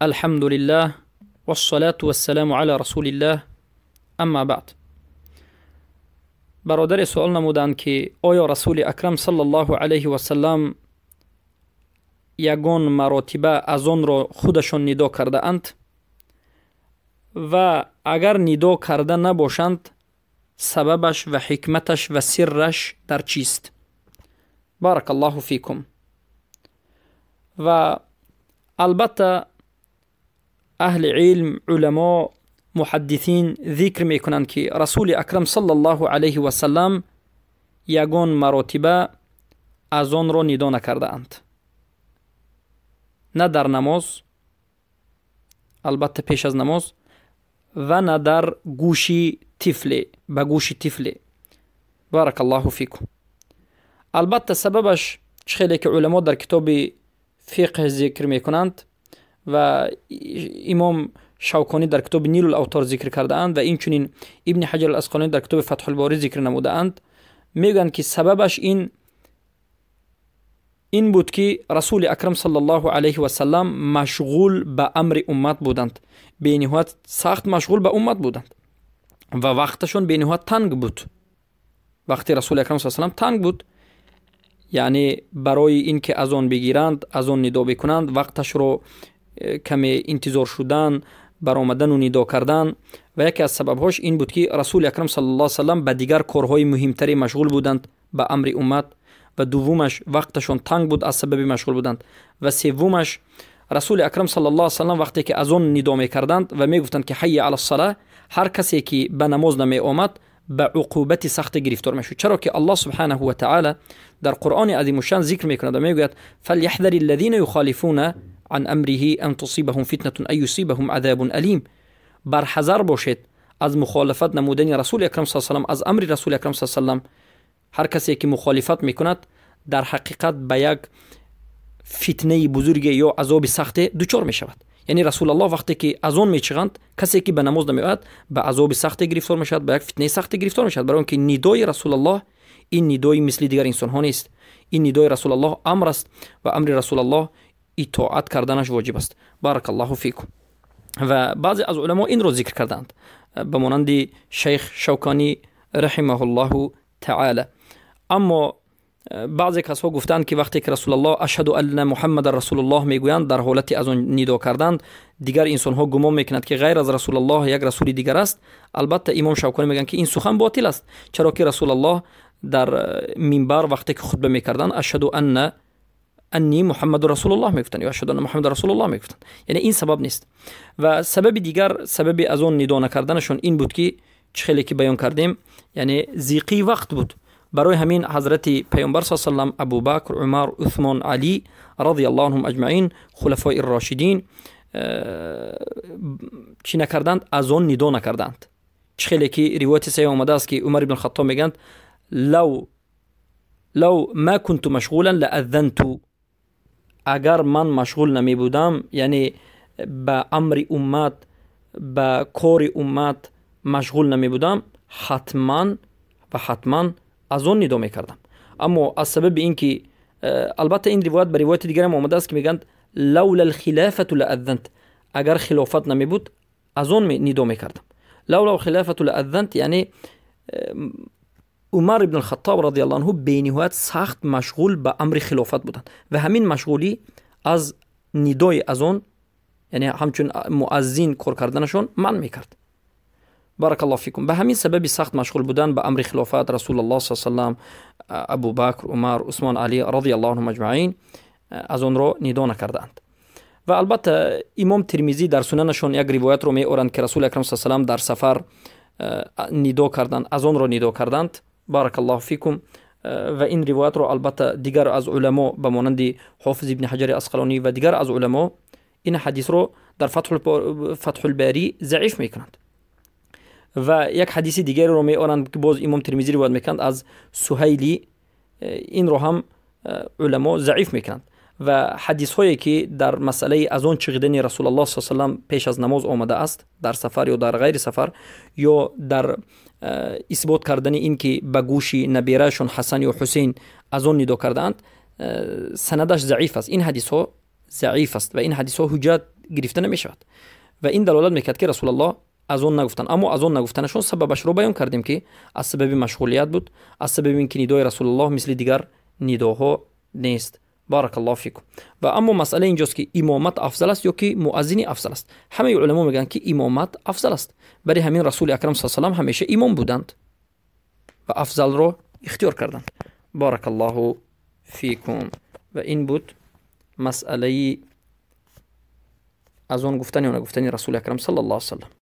الحمد لله والصلاة والسلام على رسول الله. اما بعد. برادر سوال نمودند که آیا رسول اکرم صلی الله علیه و سلم یگان مراتبه از آن را خودشان ندا کرده اند و اگر ندا کرده نباشند سببش و حکمتش و سرش در چیست؟ بارک الله فیکم. و البته اهل علم، علما، محدثین ذکر میکنند که رسول اکرم صلی الله علیه و سلم یگان مراتبه از آن را ندا نکرده اند، نه در نماز، البته پیش از نماز، و نه در گوشی طفل، به گوشی طفل. بارک الله فیکم. البته سببش خیلی که علما در کتاب فقه ذکر میکنند و امام شوکانی در کتاب نیل الاوطار ذکر کرده اند و اینچنین ابن حجر الاسقلانی در کتاب فتح الباری ذکر نموده اند. میگن که سببش این بود که رسول اکرم صلی الله علیه و سلم مشغول به امر امت بودند، به نهایت سخت مشغول به امت بودند و وقتشون به نهایت تنگ بود. وقتی رسول اکرم صلی الله علیه و سلم تنگ بود، یعنی برای اینکه از آن بگیرند، از آن ندا بکنند، وقتش رو کمی انتظار شدن، برآمدن و ندا کردن. و یکی از سببهاش این بود که رسول اکرم صلی الله علیه و سلم به دیگر کارهای مهمتری مشغول بودند به امر امت. و دومش وقتشون تنگ بود، از سبب مشغول بودند. و سومش رسول اکرم صلی الله علیه و سلم وقتی که از آن ندا می‌کردند و میگفتند که حی علی الصلاه، هر کسی که به نماز نمی آمد به عقوبت سخت گرفتار میشد. چرا که الله سبحانه و تعالی در قرآن عظیم الشان ذکر میکند و میگوید فلیحذر الذین یخالفون عن امره ان تصیبهم فتنه ای یصیبهم عذاب الیم. بر حذر باشید از مخالفت نمودن رسول اکرم صلی الله علیه و سلم، از امر رسول اکرم صلی الله علیه و سلم. هر کسی که مخالفت میکند در حقیقت به یک فتنه بزرگ یا عذاب سخت دچار میشود. یعنی رسول الله وقتی که از آن میچغند، کسی که به نماز نمیآید به عذاب سخت گرفتار میشد، به یک فتنه سخت گرفتار میشد. برای اینکه ندای رسول الله این ندای مثل دیگر انسان ها نیست. این ندای رسول الله امر است و امر رسول الله اطاعت کردنش واجب است. بارک الله فیکم. و بعضی از علما این رو ذکر کردند به مانند شیخ شوکانی رحمه الله تعالی. اما بعضی کسا گفتند که وقتی که رسول الله اشهد ان محمد رسول الله میگویند، در حالت از آن ندا کردند، دیگر انسان ها گمان میکنند که غیر از رسول الله یک رسول دیگر است. البته امام شوکانی میگن که این سخن باطل است، چرا که رسول الله در منبر وقتی که خطبه میکردند اشهد انی محمد رسول الله میگفتند یا اشهد ان محمد رسول الله میگفتند. یعنی این سبب نیست. و سبب دیگر، سبب از آن ندا نکردنشون این بود که خیلی که بیان کردیم، یعنی ضیقی وقت بود. برای همین حضرت پیامبر صلی الله علیه و آله ابوبکر، عمر، عثمان، علی رضی الله عنهم اجمعین، خلفای الراشدین چی نکردند؟ از آن ندا نکردند. خیلی که روایت صحیح آمده است که عمر بن الخطاب میگند لو ما كنت مشغولا لاذنت. اگر من مشغول نمی بودم، یعنی به امر امت، به کار امت مشغول نمی بودم، حتما از اون ندا میکردم. اما از سبب اینکه البته این روایت به روایت دیگر هم آمده است که میگند لولا الخلافه لاذنت، اگر خلافت نمی بود از اون ندا میکردم. لولا الخلافه لاذنت یعنی عمر بن الخطاب رضی الله عنه به نهایت سخت مشغول به امر خلافت بودند و همین مشغولی از ندای از اون، یعنی همچون مؤذن کار کردنشون منع میکرد. بارک الله فیکم. به همین سبب سخت مشغول بودن به امر خلافت رسول الله صلی الله علیه و سلم، ابوبکر، عمر، عثمان، علی رضی الله عنهم اجمعین از اون را ندا نکردند. و البته امام ترمذی در سننشون یک روایت رو میارند که رسول اکرم صلی الله علیه و سلم در سفر ندا کردند، از اون را ندا کردند. بارک الله فیکم. و این روایت رو البته دیگر از علما به مانند حافظ ابن حجر اسقلانی و دیگر از علما این حدیث رو در فتح الباری ضعیف میکنند. و یک حدیث دیگر رو میارند که باز امام ترمذی روایت میکنند از سهیلی، این رو هم علما ضعیف میکنند. و حدیث هایی که در مسئله از آن چغیدن رسول الله صلی الله علیه و سلم پیش از نماز آمده است، در سفر یا در غیر سفر، یا در اثبات کردن این که به گوش نبیرهشون حسن یا حسین از آن ندا کردند، سندش ضعیف است. این حدیث ها ضعیف است و این حدیث ها حجت گرفته نمی شود و این دلالت میکرد که رسول الله از اون نگفتن. اما از اون نگفتنشون سببش رو بیان کردیم که از سبب مشغولیت بود، از سبب اینکه ندای رسول الله مثل دیگر نداها نیست. بارک الله فیکم. و اما مسئله اینجاست که امامت افضل است یا که مؤذن افضل است. همه علما میگن که امامت افضل است. برای همین رسول اکرم صلی الله علیه و آله همیشه امام بودند و افضل رو اختیار کردند. بارک الله فیکم. و این بود مسئله از اون گفتن یا نگفتن رسول اکرم صلی الله علیه و سلم.